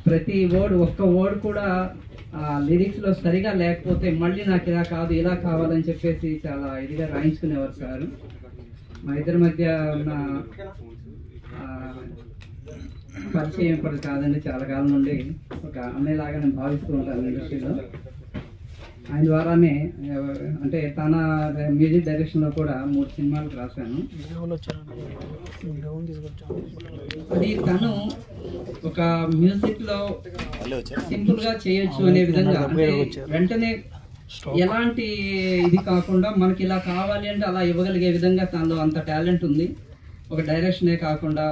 ప్రతి వర్డ్ ఒక్క వర్డ్ కూడా లిరిక్స్లో సరిగా లేకపోతే మళ్ళీ నాకు ఇలా కాదు ఇలా కావాలని చెప్పేసి చాలా ఇదిగా రాయించుకునేవారు సార్. మా ఇద్దరి మధ్య ఉన్న పరిచయం ఇప్పటికి కాదండి, చాలా కాలం నుండి ఒక అన్నయ్యలాగా నేను భావిస్తూ ఉంటాను ఇండస్ట్రీలో. ఆయన ద్వారానే అంటే తన మ్యూజిక్ డైరెక్షన్లో కూడా 3 సినిమాలు రాశాను. అది తను ఒక మ్యూజిక్లో సింపుల్గా చేయొచ్చు అనే విధంగా, అంటే వెంటనే ఎలాంటి ఇది కాకుండా మనకి ఇలా కావాలి అంటే అలా ఇవ్వగలిగే విధంగా తనలో అంత టాలెంట్ ఉంది. ఒక డైరెక్షనే కాకుండా,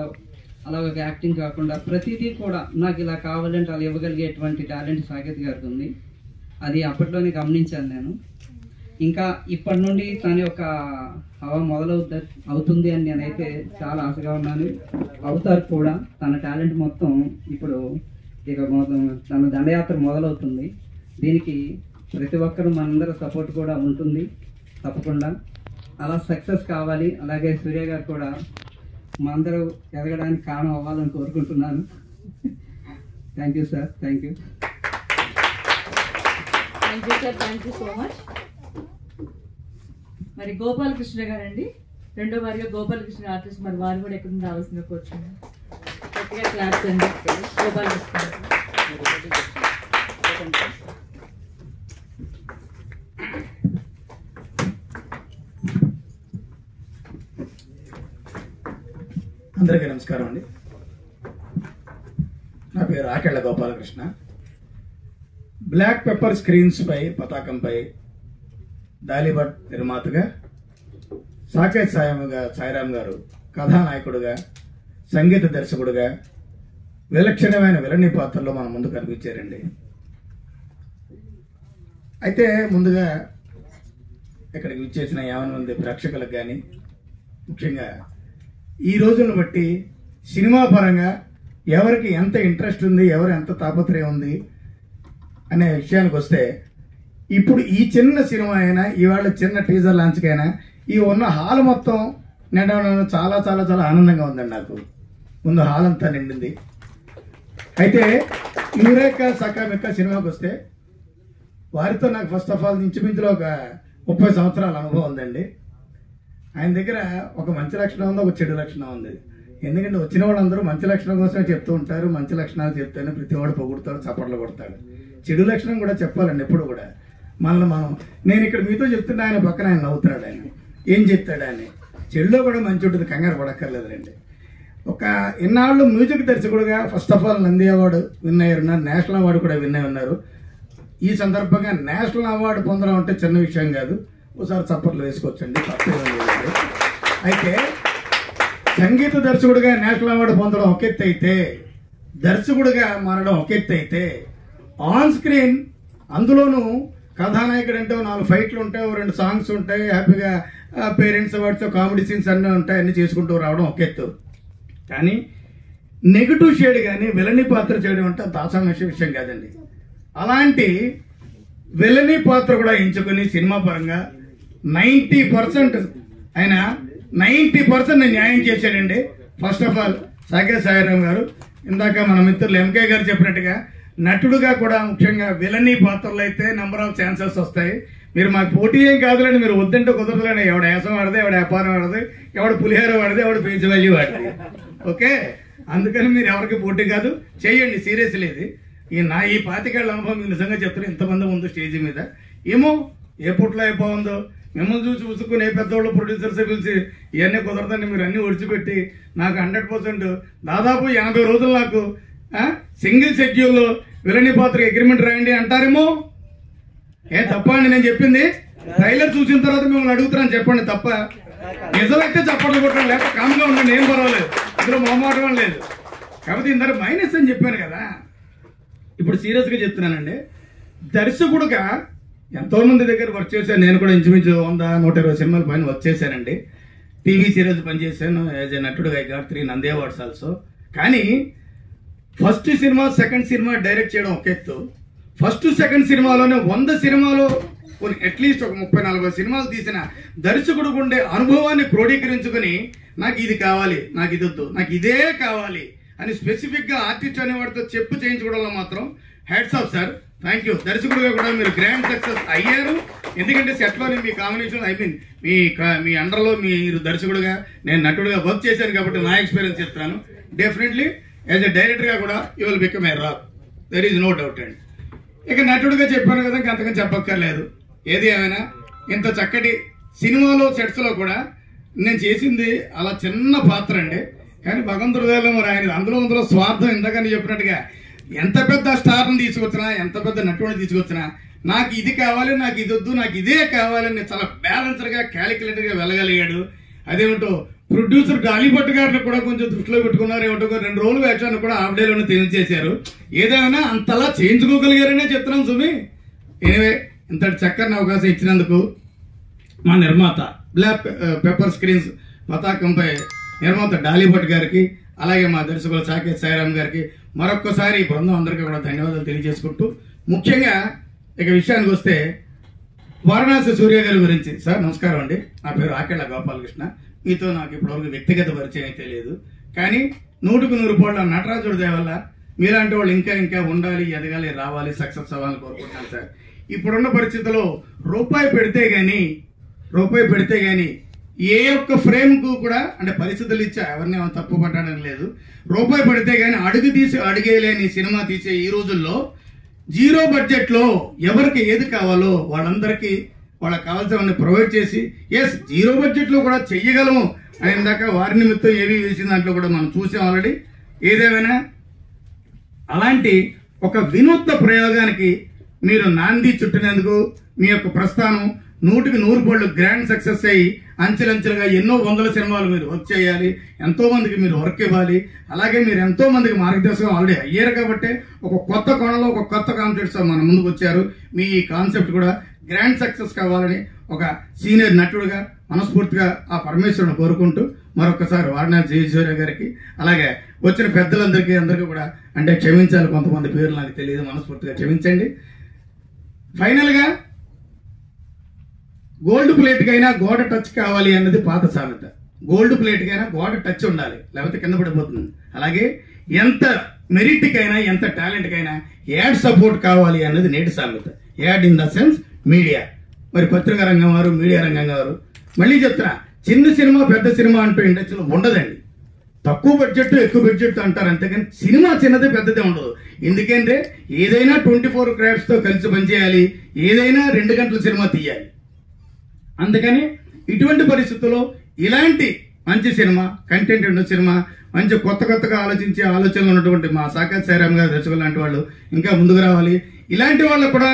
అలా ఒక యాక్టింగ్ కాకుండా ప్రతిదీ కూడా నాకు ఇలా కావాలంటే అలా ఇవ్వగలిగేటువంటి టాలెంట్ సాకేత్ గారికి ఉంది. అది అప్పట్లోనే గమనించాను నేను. ఇంకా ఇప్పటి నుండి తన యొక్క హవా అవుతుంది అని నేనైతే చాలా ఆశగా ఉన్నాను. అవుతారు కూడా. తన టాలెంట్ మొత్తం ఇప్పుడు ఇక తన దండయాత్ర మొదలవుతుంది. దీనికి ప్రతి ఒక్కరూ మనందరూ సపోర్ట్ కూడా ఉంటుంది తప్పకుండా. అలా సక్సెస్ కావాలి. అలాగే సూర్య గారు కూడా మనందరూ ఎదగడానికి కారణం అవ్వాలని కోరుకుంటున్నాను. Thank you sir. Thank you. Thank you sir. Thank you so much. మరి గోపాలకృష్ణ గారండి, రెండో వారిగా గోపాలకృష్ణ ఆర్టిస్ట్, మరి వారు కూడా ఎక్కడ రావాల్సిన కూర్చున్నారు. గట్టిగా క్లాప్స్ అండి గోపాలకృష్ణ. అందరికీ నమస్కారం అండి. నా పేరు Akella Gopalakrishna. Black pepper screens పై పతాకంపై డాలీవుడ్ నిర్మాతగా, సాకేత్ సాయిరామ్ గారు కథానాయకుడుగా, సంగీత దర్శకుడుగా విలక్షణమైన విలనీ పాత్రలో మన ముందు కనిపించారండి. అయితే ముందుగా ఇక్కడికి విచ్చేసిన 50 మంది ప్రేక్షకులకు కానీ, ముఖ్యంగా ఈ రోజులను బట్టి సినిమా పరంగా ఎవరికి ఎంత ఇంట్రెస్ట్ ఉంది, ఎవరు ఎంత తాపత్రయం ఉంది అనే విషయానికి వస్తే, ఇప్పుడు ఈ చిన్న సినిమా అయినా, ఇవాళ చిన్న టీజర్ లాంచ్కైనా ఈ ఉన్న హాల్ మొత్తం నిండడం చాలా చాలా చాలా ఆనందంగా ఉందండి. నాకు ముందు హాల్ అంతా నిండింది. అయితే యూరేకా సకామిక్క సినిమాకి వస్తే వారితో నాకు ఫస్ట్ ఆఫ్ ఆల్ ఇంచుమించులో ఒక 30 సంవత్సరాల అనుభవం ఉందండి. ఆయన దగ్గర ఒక మంచి లక్షణం ఉంది, ఒక చెడు లక్షణం ఉంది. ఎందుకంటే వచ్చిన వాళ్ళందరూ మంచి లక్షణం కోసమే చెప్తూ ఉంటారు. మంచి లక్షణాలు చెప్తేనే ప్రతి వాడు పొగుడుతాడు, చప్పట్లు కొడతాడు. చెడు లక్షణం కూడా చెప్పాలండి ఎప్పుడు కూడా. మనం నేను ఇక్కడ మీతో చెప్తుంటే ఆయన పక్కన ఆయన నవ్వుతున్నాడు. ఆయన ఏం చెప్తాడు అని. చెడులో కూడా మంచి ఉంటుంది, కంగారు పడక్కర్లేదులేండి. ఒక ఇన్నాళ్ళు మ్యూజిక్ దర్శకుడుగా first of all Nandi award win అయ్యారు, నేషనల్ అవార్డు కూడా విన్ అయి ఉన్నారు. ఈ సందర్భంగా నేషనల్ అవార్డు పొందడం అంటే చిన్న విషయం కాదు. ఒకసారి చప్పట్లు వేసుకోవచ్చండి, తప్పేమీ లేదండి. అయితే సంగీత దర్శకుడిగా నేషనల్ అవార్డు పొందడం ఒక ఎత్తు అయితే, దర్శకుడిగా మారడం ఒక ఎత్తు అయితే, ఆన్ స్క్రీన్ అందులోనూ కథానాయకుడు అంటే 4 ఫైట్లు ఉంటాయి, 2 సాంగ్స్ ఉంటాయి, హ్యాపీగా పేరెంట్స్ అవార్డ్స్, కామెడీ సీన్స్ అన్నీ ఉంటాయి, అన్ని చేసుకుంటూ రావడం ఒక ఎత్తు. కానీ నెగిటివ్ షేడ్ కానీ విలనీ పాత్ర చేయడం అంటే అంత ఆసామాన్య విషయం కాదండి. అలాంటి విలనీ పాత్ర కూడా ఎంచుకుని సినిమా పరంగా 90% ఆయన 90% న్యాయం చేశాడండి. First of all Saketh Sairam గారు, ఇందాక మన మిత్రులు ఎంకే గారు చెప్పినట్టుగా నటుడుగా కూడా ముఖ్యంగా విలనీ పాత్రలు అయితే నెంబర్ ఆఫ్ ఛాన్సెస్ వస్తాయి. మీరు మాకు పోటీ ఏం కాదులేండి, మీరు వద్దంటే కుదరదులేండి. ఎవడ యాసం వాడదు, ఎవడ వ్యాపారం వాడదు, ఎవడ పులిహోర వాడదు, ఎవడ పీచు వాల్యూ వాడదు. ఓకే, అందుకని మీరు ఎవరికి పోటీ కాదు, చేయండి. సీరియస్ లేదు. ఈ 25 ఏళ్ల అనుభవం మీకు నిజంగా చెప్తారు. ఇంతమంది ముందు స్టేజ్ మీద ఏమో ఏ పుట్లో అయిపోతుందో మిమ్మల్ని చూసి ఉసుకుని ఏ పెద్దవాళ్ళు ప్రొడ్యూసర్స్ పిలిచి ఇవన్నీ కుదరదండి, మీరు అన్ని ఒడిచిపెట్టి నాకు 100% దాదాపు 80 రోజులు నాకు సింగిల్ షెడ్యూల్లో విలనీ పాత్ర అగ్రిమెంట్ రాయండి అంటారేమో. తప్ప అండి నేను చెప్పింది? ట్రైలర్ చూసిన తర్వాత మిమ్మల్ని అడుగుతున్నాను, చెప్పండి తప్ప. నిజమైతే చప్పట్లు కొట్టండి, లేకపోతే కామ్గా ఉండండి, ఏం పర్వాలేదు, ఇందులో మొహమాటం లేదు. కాకపోతే ఇందరూ మైనస్ అని చెప్పాను కదా. ఇప్పుడు సీరియస్గా చెప్తున్నానండి, దర్శకుడుగా ఎంతో మంది దగ్గర వర్క్ చేశాను. నేను కూడా ఇంచుమించు 100-120 సినిమాల పైన వర్క్ చేశానండి. టీవీ సీరియల్స్ పనిచేశాను, యాజ్ ఏ నటుడుగా. I got 3 Nandi awards also. కానీ ఫస్ట్ సినిమా, సెకండ్ సినిమా డైరెక్ట్ చేయడం ఒక ఎత్తు. ఫస్ట్ సెకండ్ సినిమాలోనే 100 సినిమాలు, అట్లీస్ట్ ఒక 30-40 సినిమాలు తీసిన దర్శకుడు ఉండే అనుభవాన్ని క్రోడీకరించుకుని నాకు ఇది కావాలి, నాకు ఇది వద్దు, నాకు ఇదే కావాలి అని స్పెసిఫిక్గా ఆర్టిస్ట్ అనేవాడితో చెప్పు చేయించుకోవడంలో మాత్రం hats off sir. Thank you. దర్శకుడిగా కూడా మీరు గ్రాండ్ సక్సెస్ అయ్యారు. ఎందుకంటే సెట్లోని మీ కాంబినేషన్ మీ అండర్లో మీరు దర్శకుడిగా నేను నటుడిగా వర్క్ చేశాను కాబట్టి నా ఎక్స్పీరియన్స్ చెప్తాను. డెఫినెట్లీ యాజ్ ఎ డైరెక్టర్గా కూడా you will become a rock, there is no doubt అండి. ఇక నటుడిగా చెప్పాను కదా, అంతకని చెప్పక్కర్లేదు. ఏది ఏమైనా ఇంత చక్కటి సినిమాలో సెట్స్లో కూడా నేను చేసింది అలా చిన్న పాత్ర అండి. కానీ భగవంతుడి దయలో మరి ఆయన అందులో స్వార్థం ఇందాకని చెప్పినట్టుగా ఎంత పెద్ద స్టార్ని తీసుకొచ్చినా, ఎంత పెద్ద నటుడిని తీసుకొచ్చినా నాకు ఇది కావాలి, నాకు ఇది వద్దు, నాకు ఇదే కావాలని చాలా బ్యాలెన్స్డ్గా క్యాలిక్యులేటర్గా వెళ్ళగలిగాడు. అదేమిటో ప్రొడ్యూసర్ గాలిపట్టు గారిని కూడా కొంచెం దృష్టిలో పెట్టుకున్నారు. ఏమిటో 2 రోజుల వేషాన్ని కూడా హాఫ్ డేలోనే తెలియజేశారు. ఏదైనా అంతలా చేయించుకోగలిగారనే చెప్తున్నాం సుమి. ఎనివే ఇంతటి చక్కని అవకాశం ఇచ్చినందుకు మా నిర్మాత బ్లాక్ పెప్పర్ స్క్రీన్స్ పతాకంపై నిర్మాత డాలీభట్ గారికి, అలాగే మా దర్శకులు సాకేత్ సాయిరామ్ గారికి మరొక్కసారి ఈ బృందం అందరికీ కూడా ధన్యవాదాలు తెలియజేసుకుంటూ, ముఖ్యంగా ఇక విషయానికి వస్తే వారణాసి సూర్య గారి గురించి. సార్ నమస్కారం అండి. నా పేరు ఆకెళ్ళ గోపాలకృష్ణ. మీతో నాకు ఇప్పటివరకు వ్యక్తిగత పరిచయం అయితే లేదు, కానీ 100కు 100 పాళ్ళు నటరాజుడి దయ వల్ల మీలాంటి వాళ్ళు ఇంకా ఉండాలి, ఎదగాలి, రావాలి, సక్సెస్ అవ్వాలని కోరుకుంటున్నాను సార్. ఇప్పుడున్న పరిస్థితుల్లో రూపాయి పెడితే గానీ ఏ ఒక్క ఫ్రేమ్కు కూడా, అంటే పరిస్థితులు ఇచ్చా ఎవరిని తప్పు పట్టడం లేదు, రూపాయి పడితే గానీ అడుగేలేని సినిమా తీసే ఈ రోజుల్లో 0 బడ్జెట్లో ఎవరికి ఏది కావాలో వాళ్ళందరికీ వాళ్ళకి కావాల్సినవన్నీ ప్రొవైడ్ చేసి, 0 బడ్జెట్లో కూడా చెయ్యగలము అని ఇందాక వారి నిమిత్తం ఏవి వేసిన దాంట్లో కూడా మనం చూసాం ఆల్రెడీ. ఏదేమైనా అలాంటి ఒక వినూత్న ప్రయోగానికి మీరు నాంది చుట్టినందుకు మీ యొక్క ప్రస్థానం 100కి 100 పాళ్ళు గ్రాండ్ సక్సెస్ అయ్యి అంచెలంచెలుగా ఎన్నో వందల సినిమాలు మీరు వర్క్ చేయాలి, ఎంతో మందికి మీరు వర్క్ ఇవ్వాలి. అలాగే మీరు ఎంతో మందికి మార్గదర్శకం ఆల్రెడీ అయ్యారు కాబట్టి ఒక కొత్త కోణంలో ఒక కొత్త కాన్సెప్ట్స్ మన ముందుకు వచ్చారు. మీ ఈ కాన్సెప్ట్ కూడా గ్రాండ్ సక్సెస్ కావాలని ఒక సీనియర్ నటుడుగా మనస్ఫూర్తిగా ఆ పరమేశ్వరుని కోరుకుంటూ మరొకసారి వారణాసి జయసూర్య గారికి, అలాగే వచ్చిన పెద్దలందరికీ కూడా అంటే క్షమించాలి, కొంతమంది పేర్లు నాకు తెలియదు, మనస్ఫూర్తిగా క్షమించండి. ఫైనల్గా గోల్డ్ ప్లేట్కైనా గోడ టచ్ కావాలి అన్నది పాత సామెత. గోల్డ్ ప్లేట్కైనా గోడ టచ్ ఉండాలి, లేకపోతే కింద పడిపోతుంది. అలాగే ఎంత మెరిట్కైనా ఎంత టాలెంట్కైనా యాడ్ సపోర్ట్ కావాలి అన్నది నేటి సామెత. Add in the sense media. మరి పత్రికా రంగం వారు, మీడియా రంగం వారు, మళ్ళీ చెప్తున్నా, చిన్న సినిమా పెద్ద సినిమా అంటూ ఇండస్ట్రీలో ఉండదండి. తక్కువ బడ్జెట్ ఎక్కువ బడ్జెట్ అంటారు, అంతేకాని సినిమా చిన్నది పెద్దదే ఉండదు. ఎందుకంటే ఏదైనా 24 క్రాఫ్ట్స్తో కలిసి పనిచేయాలి, ఏదైనా 2 గంటల సినిమా తీయాలి. అందుకని ఇటువంటి పరిస్థితుల్లో ఇలాంటి మంచి సినిమా, కంటెంట్ ఉన్న సినిమా, మంచి కొత్తగా ఆలోచించే ఆలోచనలు ఉన్నటువంటి మా సాకేత్ సాయిరామ్ గారు దర్శకులు లాంటి వాళ్ళు ఇంకా ముందుకు రావాలి. ఇలాంటి వాళ్ళు కూడా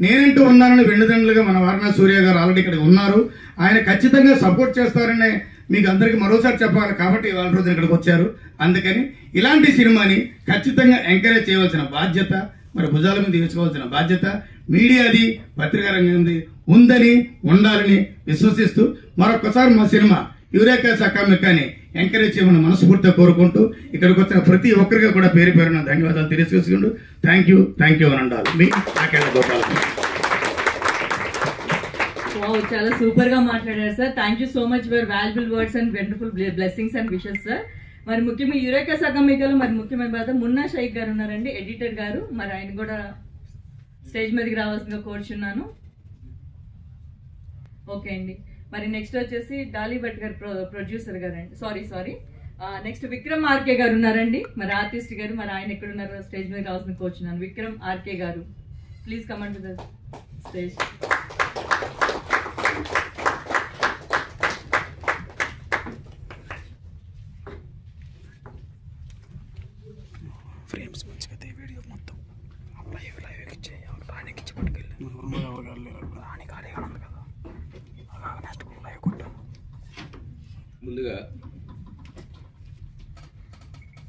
నేనంటూ ఉన్నానని వెండుదండలుగా మన వారణాసి సూర్య గారు ఆల్రెడీ ఇక్కడ ఉన్నారు. ఆయన ఖచ్చితంగా సపోర్ట్ చేస్తారని మీకు అందరికీ మరోసారి చెప్పాలి కాబట్టి ఇవాళ రోజున ఇక్కడికి వచ్చారు. అందుకని ఇలాంటి సినిమాని ఖచ్చితంగా ఎంకరేజ్ చేయవలసిన బాధ్యత, మరి భుజాల మీద తీసుకోవాల్సిన బాధ్యత మీడియాది, పత్రికా రంగంది ఉందని, ఉండాలని విశ్వసిస్తూ మరొకసారి మా సినిమా యురేకా సకామికాని ఎంకరేజ్ చేయమని మనస్ఫూర్తిగా కోరుకుంటూ ఇక్కడికి వచ్చిన ప్రతి ఒక్కరికి కూడా పేరు పేరున ధన్యవాదాలు తెలియజేసుకుంటూ థ్యాంక్ యూ అని ఉండాలి. మీ ఆకేళ్ళ గోపాలకృష్ణ. చాలా సూపర్ గా మాట్లాడారు sir. Thank you so much for valuable words and wonderful blessings and wishes sir. మరి ముఖ్యంగా యురేకా సకామికలో మరి ముఖ్యమైన బాధ మున్నా షైక్ గారు ఉన్నారండి, ఎడిటర్ గారు. మరి ఆయన కూడా స్టేజ్ మీదకి రావాల్సిందిగా కోరుచున్నాను. ఓకే అండి. మరి నెక్స్ట్ వచ్చేసి డాలీ భట్ గారు ప్రొడ్యూసర్ గారు అండి. సారీ నెక్స్ట్ విక్రమ్ ఆర్కే గారు ఉన్నారండి, మరి ఆర్టిస్ట్ గారు. మరి ఆయన ఎక్కడ ఉన్నారు, స్టేజ్ మీద రావాల్సింది కోరుచున్నాను. విక్రమ్ ఆర్కే గారు, please come on to the stage. Frames మంచిగా వీడియో మొత్తం లైవ్ ఇచ్చేయి, రానికి ఇచ్చి పట్టుకెళ్ళి రాని ఖాళీగా ఉంది కదా, నెక్స్ట్ లైవ్ కొట్టాను. ముందుగా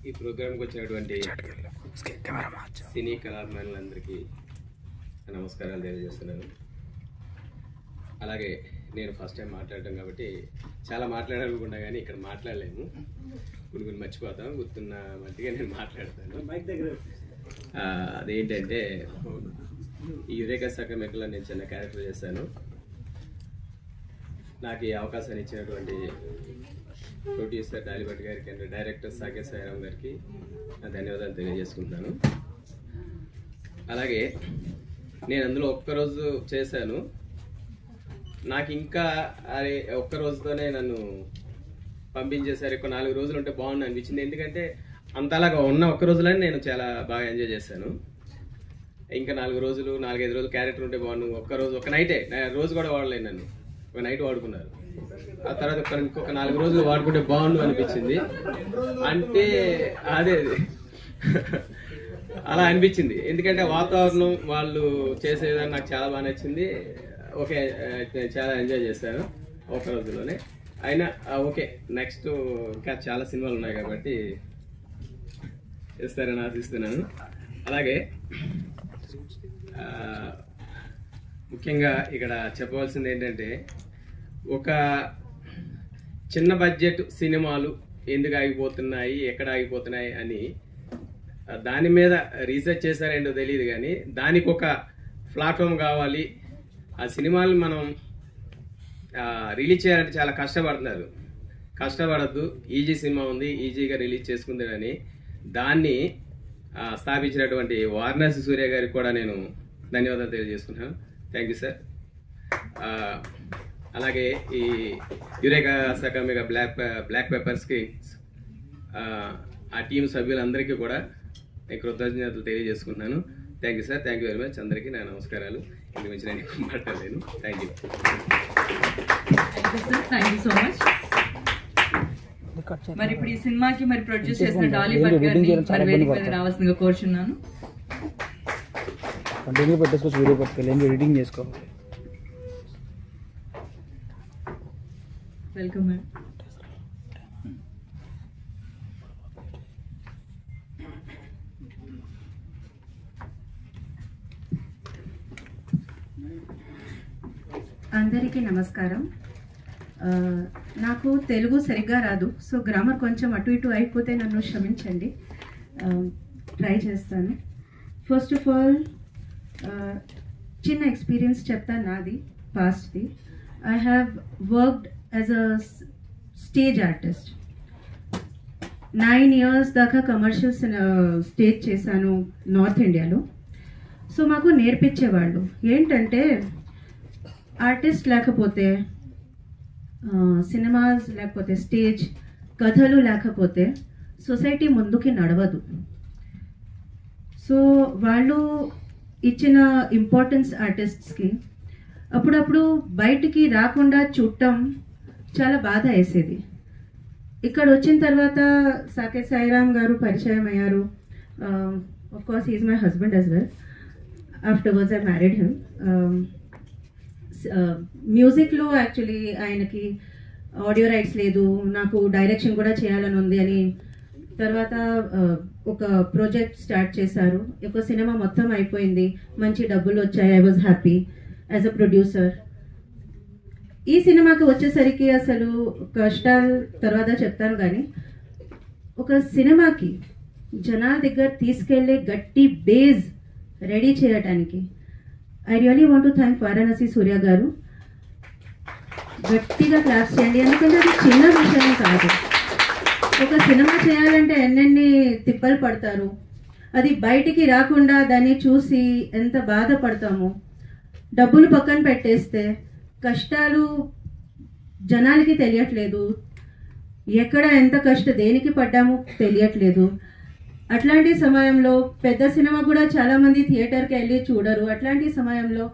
ఈ ప్రోగ్రాంకి వచ్చినటువంటి సినీ కళాభిమానులందరికీ నమస్కారాలు తెలియజేస్తున్నాను. అలాగే నేను ఫస్ట్ టైం మాట్లాడటం కాబట్టి చాలా మాట్లాడాలనుకున్నా కానీ ఇక్కడ మాట్లాడలేము, కొన్ని మర్చిపోతాం. గుర్తున్న మట్టిగా నేను మాట్లాడతాను. అదేంటంటే ఈ యురేకా సకామికలో నేను చిన్న క్యారెక్టర్ చేశాను. నాకు ఈ అవకాశాన్ని ఇచ్చినటువంటి ప్రొడ్యూసర్ డాలిభట్ గారికి అండ్ డైరెక్టర్ సాకేత్ సాయిరామ్ గారికి నా ధన్యవాదాలు తెలియజేసుకుంటున్నాను. అలాగే నేను అందులో ఒక్కరోజు చేశాను, నాకు ఇంకా అరే ఒక్క రోజుతోనే నన్ను పంపించేశారు. ఎక్కువ 4 రోజులు ఉంటే బాగుంది అనిపించింది. ఎందుకంటే అంతలాగా ఉన్న ఒక్క రోజులని నేను చాలా బాగా ఎంజాయ్ చేశాను. ఇంకా 4 రోజులు 4-5 రోజులు క్యారెక్టర్ ఉంటే బాగుండు. ఒక నైటే, రోజు కూడా వాడలేదు, నన్ను ఒక నైట్ వాడుకున్నారు. ఆ తర్వాత ఇంకొక 4 రోజులు వాడుకుంటే బాగుండు అనిపించింది. అంటే అదే అలా అనిపించింది. ఎందుకంటే వాతావరణం వాళ్ళు చేసేదని నాకు చాలా బాగా నచ్చింది. ఓకే, చాలా ఎంజాయ్ చేశాను ఒక రోజులోనే. అయినా ఓకే, నెక్స్ట్ ఇంకా చాలా సినిమాలు ఉన్నాయి కాబట్టి చేస్తారని ఆశిస్తున్నాను. అలాగే ముఖ్యంగా ఇక్కడ చెప్పవలసింది ఏంటంటే, ఒక చిన్న బడ్జెట్ సినిమాలు ఎందుకు ఆగిపోతున్నాయి, ఎక్కడ ఆగిపోతున్నాయి అని దాని మీద రీసెర్చ్ చేశారేంటో తెలియదు, కానీ దానికి ఒక ప్లాట్ఫామ్ కావాలి. ఆ సినిమాలు మనం రిలీజ్ చేయాలంటే చాలా కష్టపడుతున్నారు. కష్టపడద్దు, ఈజీ సినిమా ఉంది, ఈజీగా రిలీజ్ చేసుకుందని దాన్ని స్థాపించినటువంటి వారణాసి సూర్య గారికి కూడా నేను ధన్యవాదాలు తెలియజేసుకుంటున్నాను. Thank you sir. అలాగే ఈ యురేకా సకమిక బ్లాక్ పెప్పర్స్కి ఆ టీం సభ్యులందరికీ కూడా నేను కృతజ్ఞతలు తెలియజేసుకుంటున్నాను. Thank you sir, thank you very much. అందరికీ నా నమస్కారాలు. ఇంటి నుంచి నేను మాట్లాడలేను. Thank you. Thank you so much. మరి ఇప్పుడు ఈ సినిమాకి మరి ప్రొడ్యూస్ చేసిన డాలిభట్ గారిని మరి వేదిక మీద రావాల్సిందిగా కోరుచున్నాను. కంటిన్యూ పెట్టేసుకోవచ్చు, వీడియో పట్టుకెళ్ళి ఎడిటింగ్ చేసుకోవాలి. Welcome madam. అందరికీ నమస్కారం. నాకు తెలుగు సరిగ్గా రాదు, సో గ్రామర్ కొంచెం అటు ఇటు అయిపోతే నన్ను క్షమించండి, ట్రై చేస్తాను. ఫస్ట్ ఆఫ్ ఆల్ చిన్న ఎక్స్పీరియన్స్ చెప్తాను నాది, పాస్ట్ది. I have worked as a stage artist. 9 years దాకా కమర్షియల్ స్టేజ్ చేశాను నార్త్ ఇండియాలో. సో మాకు నేర్పించేవాళ్ళు ఏంటంటే, ఆర్టిస్ట్ లేకపోతే, సినిమాస్ లేకపోతే, స్టేజ్ కథలు లేకపోతే సొసైటీ ముందుకి నడవదు. సో వాళ్ళు ఇచ్చిన ఇంపార్టెన్స్ ఆర్టిస్ట్స్కి అప్పుడప్పుడు బయటికి రాకుండా చూడటం చాలా బాధ వేసేది. ఇక్కడ వచ్చిన తర్వాత సాకేత్ సాయిరామ్ గారు పరిచయం అయ్యారు. Of course he is my husband as well. Afterwards I married him. మ్యూజిక్లో యాక్చువల్లీ ఆయనకి ఆడియో రైట్స్ లేదు, నాకు డైరెక్షన్ కూడా చేయాలని ఉంది అని తర్వాత ఒక ప్రాజెక్ట్ స్టార్ట్ చేశారు. ఒక సినిమా మొత్తం అయిపోయింది, మంచి డబ్బులు వచ్చాయి. I was happy as a producer. ఈ సినిమాకి వచ్చేసరికి అసలు కష్టాలు తర్వాత చెప్తాను, కానీ ఒక సినిమాకి జనాల దగ్గర తీసుకెళ్లే గట్టి బేస్ రెడీ చేయటానికి I really want to thank Varanasi Surya garu. గట్టిగా క్లాప్స్ చేయండి, ఎందుకంటే అది చిన్న విషయం కాదు. ఒక సినిమా చేయాలంటే ఎన్నెన్ని తిప్పలు పడతారు, అది బయటికి రాకుండా దాన్ని చూసి ఎంత బాధపడతామో. డబ్బులు పక్కన పెట్టేస్తే కష్టాలు జనాలకి తెలియట్లేదు, ఎక్కడ ఎంత దేనికి పడ్డామో తెలియట్లేదు. అట్లాంటి సమయంలో పెద్ద సినిమా కూడా చాలామంది థియేటర్కి వెళ్ళి చూడరు. అట్లాంటి సమయంలో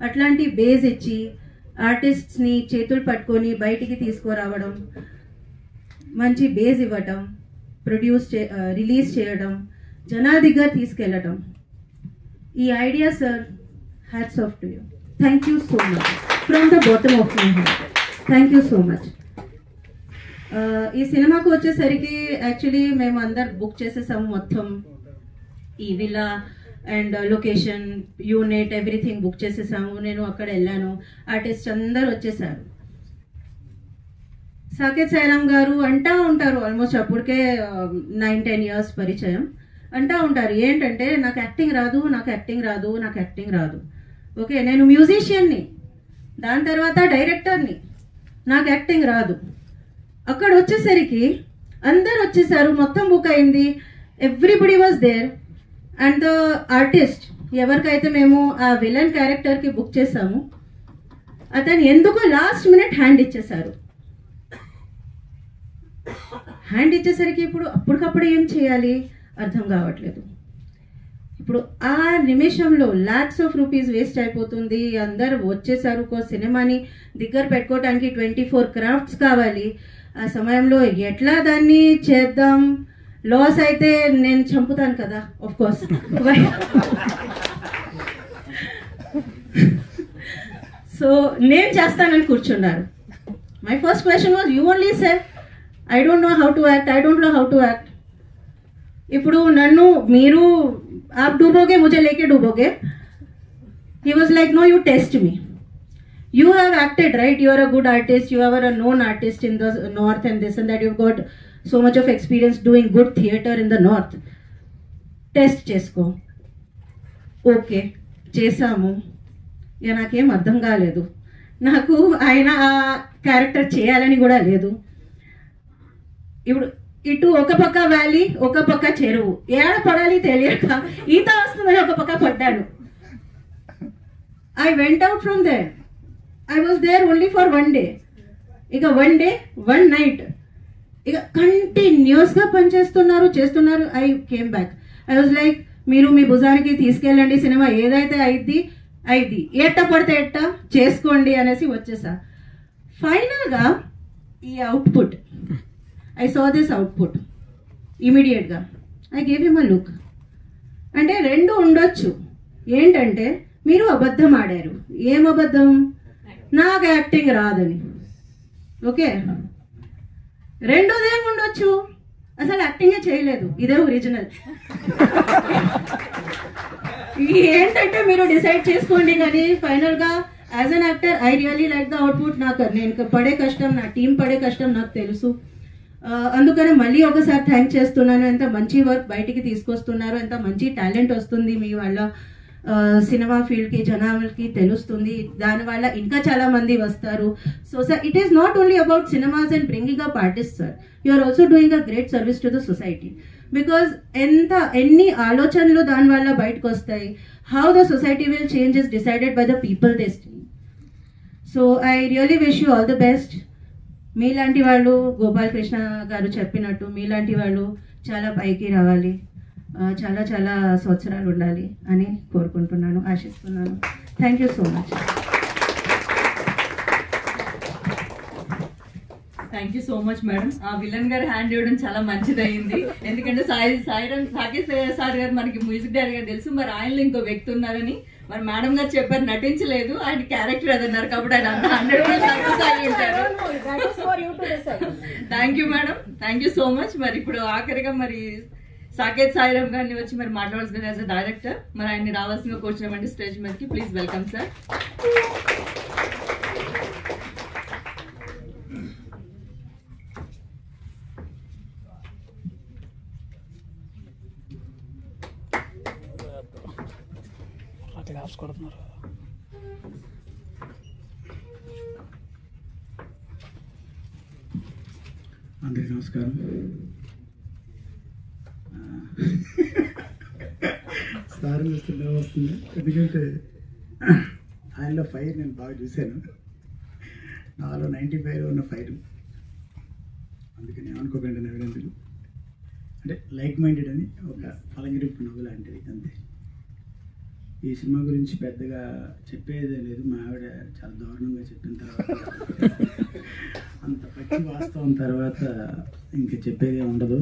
అట్లాంటి బేస్ ఇచ్చి ఆర్టిస్ట్స్ని చేతులు పట్టుకొని బయటికి తీసుకురావడం, మంచి బేస్ ఇవ్వటం, రిలీజ్ చేయడం, జనాల దగ్గర తీసుకెళ్ళటం, ఈ idea sir, hats off to you. Thank you so much from the bottom of my heart. Thank you so much. ఈ సినిమాకు వచ్చేసరికి యాక్చువల్లీ మేము అందరు బుక్ చేసేసాము, మొత్తం ఈ villa and location, unit, everything book చేసేసాము. నేను అక్కడ వెళ్ళాను, ఆర్టిస్ట్ అందరు వచ్చేసారు. సాకేత్ సాయిరామ్ గారు అంటా ఉంటారు, ఆల్మోస్ట్ అప్పటికే 9-10 years పరిచయం. అంటా ఉంటారు ఏంటంటే, నాకు యాక్టింగ్ రాదు, నాకు యాక్టింగ్ రాదు, నాకు యాక్టింగ్ రాదు. ఓకే, నేను మ్యూజిషియన్ని, దాని తర్వాత డైరెక్టర్ని, నాకు యాక్టింగ్ రాదు. అక్కడ వచ్చేసరికి అందరు వచ్చేసారు, మొత్తం బుక్ అయింది, everybody was there. And the artist ఎవరికైతే మేము ఆ విలన్ క్యారెక్టర్కి బుక్ చేసాము, అతను ఎందుకో లాస్ట్ మినిట్ హ్యాండ్ ఇచ్చేసారు. హ్యాండ్ ఇచ్చేసరికి ఇప్పుడు అప్పటికప్పుడు ఏం చేయాలి అర్థం కావట్లేదు. ఇప్పుడు ఆ నిమిషంలో లాక్స్ ఆఫ్ రూపీస్ వేస్ట్ అయిపోతుంది. అందరు వచ్చేసారు, ఒక సినిమాని దగ్గర పెట్టుకోవడానికి 24 క్రాఫ్ట్స్ కావాలి. ఆ సమయంలో ఎట్లా దాన్ని చేద్దాం, లాస్ అయితే నేను చంపుతాను కదా ఆఫ్ కోర్స్. సో నేను చేస్తానని కూర్చున్నారు. My first question was, you only said I don't know how to act, I don't know how to act. ఇప్పుడు నన్ను మీరు आप डूबोगे, मुझे लेके डूबोगे. He was like, no, you test me. You have acted, right? You are a good artist. You are a known artist in the north and this and that. You've got so much of experience doing good theatre in the north. Test chesko. Okay. చేసాము. ఇక నాకేం అర్థం కాలేదు. నాకు ఆయన ఆ character చేయాలని కూడా లేదు. ఇప్పుడు ఇటు ఒక పక్క వ్యాలీ, ఒక పక్క చెరువు, ఏడ పడాలి తెలియక ఈత వస్తుందని ఒక పక్క పడ్డాను. I went out from there. I was there only for 1 day. ఇక 1 day 1 night ఇక కంటిన్యూస్గా పనిచేస్తున్నారు, చేస్తున్నారు. I came back. I was like, మీరు మీ భుజానికి తీసుకెళ్ళండి, సినిమా ఏదైతే అయింది ఎట్ట పడితే ఎట్ట చేసుకోండి అనేసి వచ్చేసా. ఫైనల్గా ఈ output, I saw this output immediately. I gave him a look. అంటే 2 ఉండొచ్చు. ఏంటంటే మీరు అబద్ధం ఆడారు. ఏం అబద్ధం? నాకు యాక్టింగ్ రాదని. ఓకే, 2ది ఏమి ఉండొచ్చు? అసలు యాక్టింగే చేయలేదు, ఇదే ఒరిజినల్. ఏంటంటే మీరు డిసైడ్ చేసుకోండి. కానీ ఫైనల్గా as an actor I really like the output. నేను పడే కష్టం, నా టీం పడే కష్టం నాకు తెలుసు. అందుకనే మళ్ళీ ఒకసారి థ్యాంక్ చేస్తున్నాను. ఎంత మంచి వర్క్ బయటికి తీసుకొస్తున్నారు, ఎంత మంచి టాలెంట్ వస్తుంది మీ వల్ల సినిమా ఫీల్డ్కి, జనాలకి తెలుస్తుంది. దానివల్ల ఇంకా చాలా మంది వస్తారు. So sir, it is not only about cinemas and bringing up artist sir, you are also doing a great service to the society. Because ఎన్ని ఆలోచనలు దానివల్ల బయటకు వస్తాయి. How the society will change is decided by the people destiny. So I really wish you all the best. మీలాంటి వాళ్ళు, గోపాలకృష్ణ గారు చెప్పినట్టు, మీలాంటి వాళ్ళు చాలా పైకి రావాలి, చాలా చాలా సంవత్సరాలు ఉండాలి అని కోరుకుంటున్నాను, ఆశిస్తున్నాను. Thank you so much. Thank you so much madam. ఆ విలన్ గారు హ్యాండ్ ఇవ్వడం చాలా మంచిదయింది. ఎందుకంటే సాకేత్ సార్ గారు మనకి మ్యూజిక్ డైరెక్టర్ గారు తెలుసు, మరి ఆయనలో ఇంకో వ్యక్తి ఉన్నారని మరి మేడం గారు చెప్పారు, నటించలేదు, ఆయన క్యారెక్టర్ అదన్నారు కాబట్టి ఆయన 100% సక్సెస్ అయ్యి ఉంటారు. Thank you madam, thank you so much. మరి ఇప్పుడు ఆఖరిగా మరి సాకేత్ సాయిరామ్ గారిని వచ్చి మరి మాట్లాడాల్సింది యాజ్ అ డైరెక్టర్, మరి ఆయన్ని రావాల్సిందిగా కూర్చున్నామండి స్టేజ్ మీదకి. Please welcome sir. కొడుతున్నారు. అందరికీ నమస్కారం. సార్ వస్తుందా వస్తుంది, ఎందుకంటే ఆయనలో ఫైర్ నేను బాగా చూశాను, నాలో 95 ఉన్న ఫైర్. అందుకని ఏమనుకోకండి నవ్వినందుకు. అంటే లైక్ మైండెడ్ అని ఒక ఫలంగిరిప్పు నవ్వు లాంటిది అంతే. ఈ సినిమా గురించి పెద్దగా చెప్పేదే లేదు. మా ఆవిడ చాలా దారుణంగా చెప్పిన తర్వాత, అంత పచ్చి వాస్తవం తర్వాత ఇంకా చెప్పేదే ఉండదు.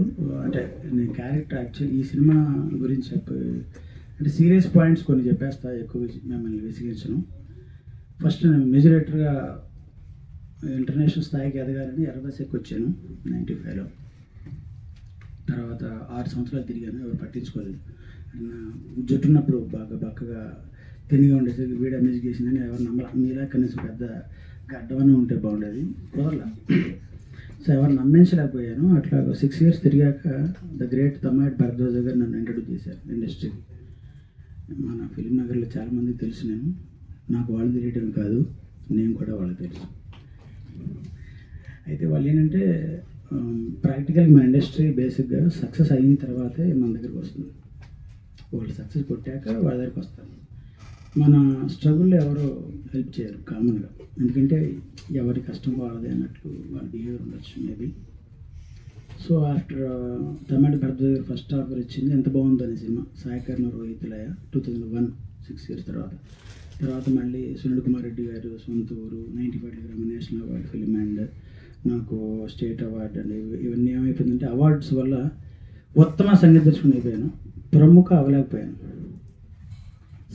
అంటే నేను క్యారెక్టర్ యాక్చువల్ ఈ సినిమా గురించి అంటే సీరియస్ పాయింట్స్ కొన్ని చెప్పేస్తా, ఎక్కువ మిమ్మల్ని విసిగించను. ఫస్ట్ నేను మెజరేటర్గా ఇంటర్నేషనల్ స్థాయికి ఎదగాలని ఎర్రబస్ ఎక్కి వచ్చాను 95లో. తర్వాత 6 సంవత్సరాలు తిరిగాను, ఎవరు పట్టించుకోలేదు. జుట్టున్నప్పుడు బాగా బక్కగా తినిగా ఉండేసరికి వీడియో మ్యూజిక్ చేసిందని ఎవరు నమ్మలా. మీలా కనీసం పెద్ద గడ్డవన్నీ ఉంటే బాగుండేది, కుదరలా. సో ఎవరు నమ్మించలేకపోయాను. అట్లా 6 years తిరిగాక ద గ్రేట్ తమ్మాడి భరద్వాజ గారు నన్ను ఇంట్రడ్యూస్ చేశారు ఇండస్ట్రీకి. మన ఫిలిం నగర్లో చాలామందికి తెలుసు. నాకు వాళ్ళు తెలియటం కాదు, నేను కూడా వాళ్ళకి తెలుసు. అయితే వాళ్ళు ఏంటంటే ప్రాక్టికల్గా మన ఇండస్ట్రీ బేసిక్గా సక్సెస్ అయిన తర్వాతే మన దగ్గరికి వస్తుంది. వాళ్ళు సక్సెస్ కొట్టాక వాళ్ళ దగ్గరికి వస్తారు. మన స్ట్రగుల్లో ఎవరో హెల్ప్ చేయరు కామన్గా, ఎందుకంటే ఎవరి కష్టం వాళ్ళదే అన్నట్లు వాళ్ళ బిహేవియర్ ఉండొచ్చు మేబీ. సో ఆఫ్టర్ తమిళ భరద్వాజ్ ఫస్ట్ ఆఫర్ ఇచ్చింది, ఎంత బాగుందని సినిమా, సాయికర్ణ రోహితులయ 2001, 6 years తర్వాత మళ్ళీ సునీల్ కుమార్ రెడ్డి గారు సొంత ఊరు 95 నేషనల్ అవార్డు ఫిల్మ్ అండ్ నాకు స్టేట్ అవార్డు అండ్ ఇవన్నీ ఏమైపోయిందంటే అవార్డ్స్ వల్ల ఉత్తమ సంగీత దర్శకుని అయిపోయాను, ప్రముఖ అవ్వలేకపోయాను.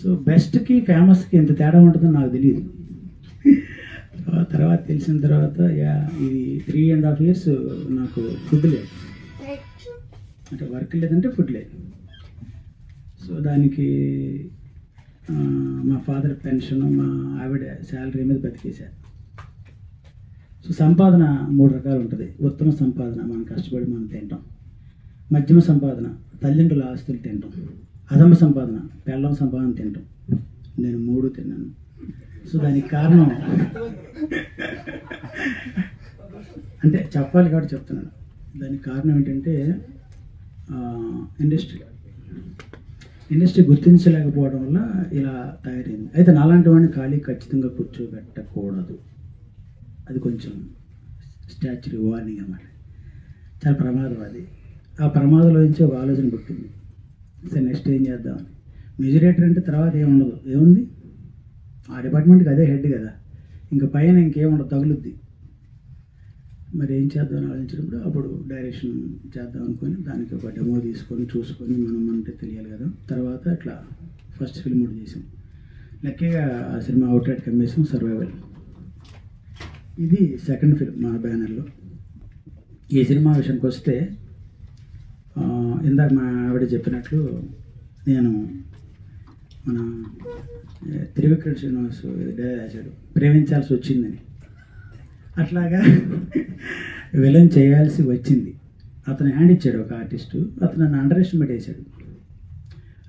సో బెస్ట్కి ఫేమస్కి ఎంత తేడా ఉంటుందో నాకు తెలియదు. తర్వాత తెలిసిన తర్వాత ఇది 3.5 years నాకు ఫుడ్ లేదు, అంటే వర్క్ లేదంటే ఫుడ్ లేదు. సో దానికి మా ఫాదర్ పెన్షన్, మా ఆవిడ శాలరీ మీద బతికేశారు. సో సంపాదన 3 రకాలు ఉంటుంది. ఉత్తమ సంపాదన మనం కష్టపడి మనం తింటాం, మధ్యమ సంపాదన తల్లిదండ్రుల ఆస్తులు తింటాం, అధమ సంపాదన పెళ్ళం సంపాదన తింటాం. నేను 3 తిన్నాను. సో దానికి కారణం అంటే చెప్పాలి కాబట్టి చెప్తున్నాను. దానికి కారణం ఏంటంటే ఇండస్ట్రీ గుర్తించలేకపోవడం వల్ల ఇలా తయారైంది. అయితే నాలాంటి వాడిని ఖాళీ ఖచ్చితంగా కూర్చోబెట్టకూడదు, అది కొంచెం స్టాచ్యూ వార్నింగ్ అన్నమాట, చాలా ప్రమాదం అది. ఆ ప్రమాదంలో నుంచి ఒక ఆలోచన పుట్టింది, సరే నెక్స్ట్ ఏం చేద్దామని. మ్యూజిక్ డైరెక్టర్ అంటే తర్వాత ఏముండదు, ఏముంది ఆ డిపార్ట్మెంట్కి అదే హెడ్ కదా, ఇంకా పైన ఇంకేముండదు, తగులుద్ది. మరి ఏం చేద్దామని ఆలోచించినప్పుడు అప్పుడు డైరెక్షన్ చేద్దాం అనుకొని దానికి ఒక డెమో తీసుకొని చూసుకొని మనం అంటే తెలియాలి కదా. తర్వాత ఇట్లా ఫస్ట్ ఫిల్మ్ ఒకటి చేసాం, లక్కీగా ఆ సినిమా అవుట్లెట్ కమ్మేసాం, సర్వైవల్. ఇది సెకండ్ ఫిల్మ్ మా బ్యానర్లో. ఈ సినిమా విషయానికి వస్తే ఇందాక మా ఆవిడ చెప్పినట్లు నేను మన త్రివిక్రమ్ శ్రీనివాస్ రాశాడు ప్రేమించాల్సి వచ్చిందని, అట్లాగా విలన్ చేయాల్సి వచ్చింది. అతను హ్యాండ్ ఇచ్చాడు ఒక ఆర్టిస్టు, అతను నన్ను అండర్ ఎస్టిమేట్ వేసాడు.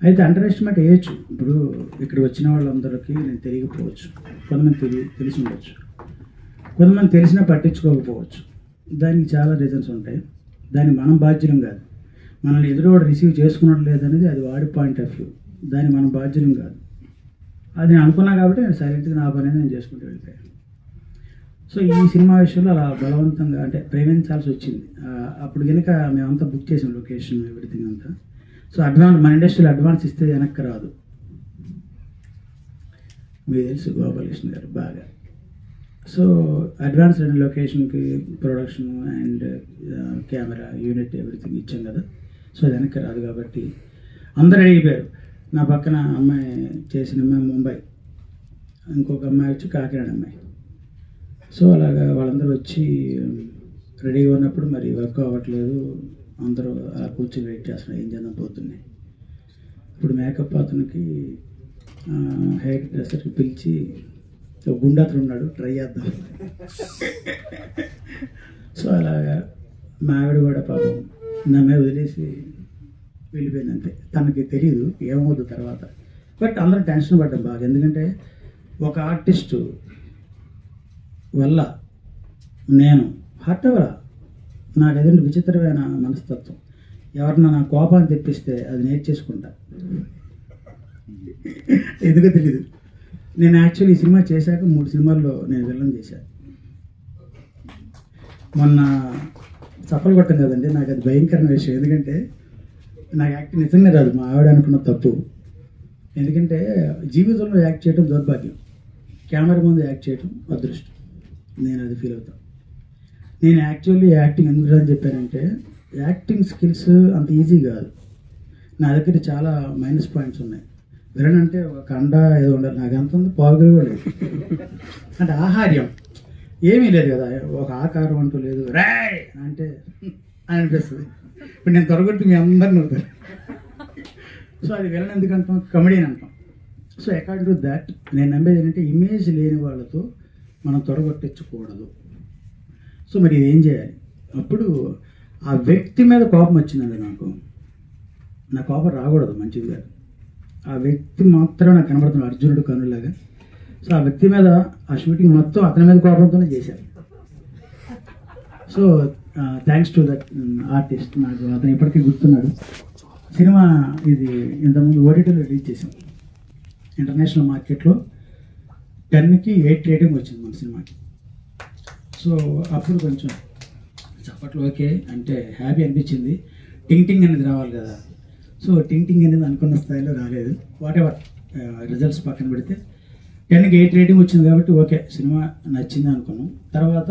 అయితే అండర్ ఎస్టిమేట్ వేయచ్చు, ఇప్పుడు ఇక్కడ వచ్చిన వాళ్ళందరికీ నేను తెలియకపోవచ్చు, కొంతమంది తెలిసి ఉండొచ్చు, కొంతమంది తెలిసినా పట్టించుకోకపోవచ్చు. దానికి చాలా రీజన్స్ ఉంటాయి. దాన్ని మనం బాధ్యులం కాదు, మనల్ని ఎదురువాడు రిసీవ్ చేసుకున్నట్టు లేదనేది అది వాడి పాయింట్ ఆఫ్ వ్యూ, దాన్ని మనం బాధ్యులం కాదు. అది నేను అనుకున్నా కాబట్టి నేను సైలెంట్గా నా పని నేను చేసుకుంటూ వెళ్ళిపోయాను. సో ఈ సినిమా విషయంలో అలా బలవంతంగా అంటే ప్రేమించాల్సి వచ్చింది. అప్పుడు కనుక మేమంతా బుక్ చేసాం లొకేషన్ ఎవ్రీథింగ్ అంతా. సో అడ్వాన్స్ మన ఇండస్ట్రీలో అడ్వాన్స్ ఇస్తే వెనక్కి రాదు, మీకు తెలుసు గోపాలకృష్ణ గారు బాగా. సో అడ్వాన్స్ లొకేషన్కి production and camera unit everything ఇచ్చాం కదా. సో అది వెనక్కి రాదు కాబట్టి అందరూ అడిగిపోయారు. నా పక్కన అమ్మాయి చేసిన అమ్మాయి ముంబై, ఇంకొక అమ్మాయి వచ్చి కాకినాడ అమ్మాయి. సో అలాగా వాళ్ళందరూ వచ్చి రెడీగా ఉన్నప్పుడు మరి వర్క్ అవ్వట్లేదు, అందరూ అలా కూర్చొని వెయిట్ చేస్తున్నారు, ఏం చేద్దాం పోతుంది. ఇప్పుడు మేకప్ అతనికి హెయిర్ డ్రెస్సర్కి పిలిచి గుండా అతను ఉన్నాడు, ట్రై చేద్దాం. సో అలాగా మా ఆవిడ కూడా పాపం నా మీద వదిలేసి వెళ్ళిపోయింది అంతే, తనకి తెలియదు ఏమవుద్దు తర్వాత. బట్ అందరూ టెన్షన్ పడ్డాం బాగా, ఎందుకంటే ఒక ఆర్టిస్టు వల్ల నేను హర్ట్ అవ్వరా. నాకు అదేంటి విచిత్రమైన మనస్తత్వం, ఎవరన్నా నా కోపాన్ని తెప్పిస్తే అది నేర్చేసుకుంటా, ఎందుకో తెలీదు. నేను యాక్చువల్లీ ఈ సినిమా చేశాక 3 సినిమాల్లో నేను విలన్ చేశాను. మొన్న చప్పలు కొట్టం కదండి, నాకు అది భయంకరమైన విషయం, ఎందుకంటే నాకు యాక్టింగ్ నిజంగా రాదు, మా ఆవిడ అనుకున్న తప్పు. ఎందుకంటే జీవితంలో యాక్ట్ చేయడం దౌర్భాగ్యం, కెమెరా ముందు యాక్ట్ చేయడం అదృష్టం, నేను అది ఫీల్ అవుతాను. నేను యాక్చువల్లీ యాక్టింగ్ ఎందుకు అని చెప్పానంటే యాక్టింగ్ స్కిల్స్ అంత ఈజీ కాదు, నా దగ్గర చాలా మైనస్ పాయింట్స్ ఉన్నాయి. విలన్ అంటే ఒక కండ ఏదో ఉండాలి, నాకు ఎంత ఉంది పావుగా లేదు, అంటే ఆహార్యం ఏమీ లేదు కదా, ఒక ఆకారం అంటూ లేదు, రాయ్ అంటే అని అనిపిస్తుంది. ఇప్పుడు నేను త్వరగొట్టి మీ అందరిని అవుతాను. సో అది విలన్ ఎందుకు అంటాం, కమెడియన్ అంటాం. సో అకార్డింగ్ టు దాట్ నేను నమ్మేది ఏంటంటే ఇమేజ్ లేని వాళ్ళతో మనం త్వరగొట్టించకూడదు. సో మరి ఇది ఏం చేయాలి? అప్పుడు ఆ వ్యక్తి మీద కోపం వచ్చిందండి నాకు, నా కోపం రాకూడదు, మంచిది కాదు. ఆ వ్యక్తి మాత్రం నాకు కనబడుతున్నాడు అర్జునుడు కనులాగా. సో ఆ వ్యక్తి మీద ఆ షూటింగ్ మొత్తం అతని మీద కోపంతోనే చేశాను. So thanks to that artist. నాకు అతను ఇప్పటికీ గుర్తున్నాడు. సినిమా ఇది ఇంతకుముందు ఓటీటీలో రిలీజ్ చేసాం. ఇంటర్నేషనల్ మార్కెట్లో 10కి 8 రేటింగ్ వచ్చింది మన సినిమాకి. సో అప్పుడు కొంచెం చప్పట్లు ఓకే అంటే హ్యాపీ అనిపించింది. టింగ్ అనేది రావాలి కదా. సో టింగ్ అనేది అనుకున్న స్థాయిలో రాలేదు. వాట్ ఎవర్ రిజల్ట్స్ పక్కన పెడితే 10కి 8 రేటింగ్ వచ్చింది కాబట్టి ఓకే సినిమా నచ్చింది అనుకున్నాం. తర్వాత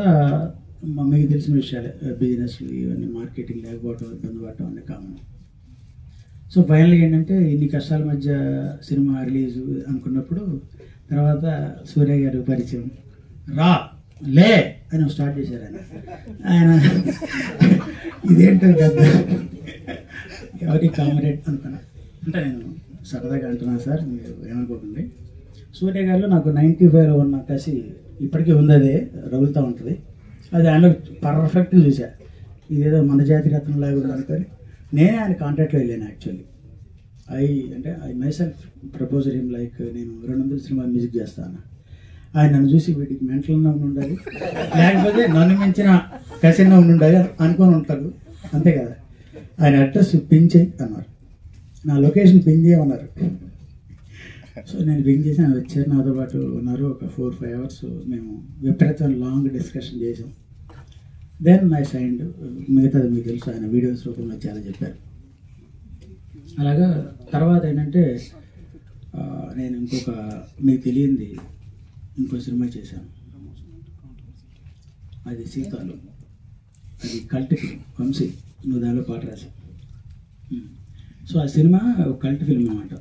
మీకు తెలిసిన విషయాలే, బిజినెస్లు ఇవన్నీ, మార్కెటింగ్ లేకపోవటం, ఇబ్బంది పడటం అన్నీ కామన్. సో ఫైనల్గా ఏంటంటే ఇన్ని కష్టాల మధ్య సినిమా రిలీజ్ అనుకున్నప్పుడు తర్వాత సూర్య గారు పరిచయం, రా లే అని స్టార్ట్ చేశారు ఆయన. ఇదేంటో కదా ఎవరి కామరేడ్ అనుకున్నా. అంటే నేను సరదాగా అంటున్నాను సార్, మీరు ఏమనుకోకండి. సూర్య గారిలో నాకు 95లో ఉన్న కసి ఇప్పటికీ ఉంది, అదే రగులుతూ ఉంటుంది. అది ఆయనలో పర్ఫెక్ట్గా చూసా. ఇదేదో మన జాతి రత్నం లాగా ఉంది అనుకొని నేనే ఆయన కాంటాక్ట్లో వెళ్ళాను. Actually I myself proposer him like నేను 200 సినిమా మ్యూజిక్ చేస్తాను. ఆయన నన్ను చూసి వీటికి మెంటల్గా ఉండాలి, లేకపోతే నన్ను మించిన కసిన్న ఉండాలి అనుకొని ఉంటారు, అంతే కదా. ఆయన అడ్రస్ పింగ్ చేయి అన్నారు, నా లొకేషన్ పింగ్ చేయమన్నారు. సో నేను పింగ్ చేసి ఆయన వచ్చారు, నాతో పాటు ఉన్నారు. ఒక 4-5 అవర్స్ మేము విపరీతం లాంగ్ డిస్కషన్ చేసాం. Then I signed. మిగతాది మీకు తెలుసు, ఆయన వీడియోస్ రూపంలో చాలా చెప్పారు. అలాగా తర్వాత ఏంటంటే నేను ఇంకొక మీకు తెలియంది ఇంకో సినిమా చేశాను. అది సీతాలు, అది కల్ట్ ఫిల్మ్. వంశీ నువ్వు దానిలో పాట రాశావు. సో ఆ సినిమా ఒక కల్ట్ ఫిల్మ్ అన్నమాట.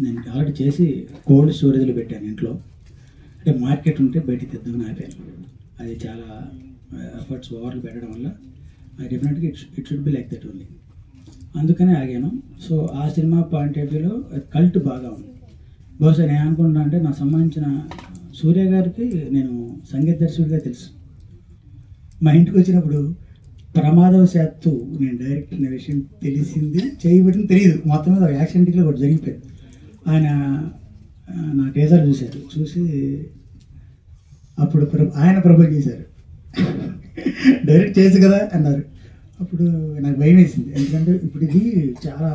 నేను ఆల్రెడీ చేసి కోల్డ్ స్టోరేజ్లో పెట్టాను ఇంట్లో. అంటే మార్కెట్ ఉంటే బయటికి తెద్దామని ఆపాను. అది చాలా ఎఫర్ట్స్ ఓవర్లు పెట్టడం వల్ల డెఫినెట్గా it should be like that only, అందుకనే ఆగాను. సో ఆ సినిమా పాయింట్ ఆఫ్ వ్యూలో కల్ట్ బాగా ఉంది. బహుశా నేను అనుకుంటున్నా అంటే నాకు సంబంధించిన సూర్య గారికి నేను సంగీత దర్శకుడిగా తెలుసు. మా ఇంటికి వచ్చినప్పుడు ప్రమాదవశాత్తు నేను డైరెక్టర్ అనే విషయం తెలిసింది, చేయబట్టింది తెలియదు. మొత్తం మీద ఒక యాక్సిడెంట్లో ఒకటి జరిగిపోయింది. ఆయన నా టేజర్ చూశారు, చూసి అప్పుడు ఆయన ప్రపోజ్ చేశారు, డైరెక్ట్ చేసి కదా అన్నారు. అప్పుడు నాకు భయం వేసింది, ఎందుకంటే ఇప్పుడు ఇది చాలా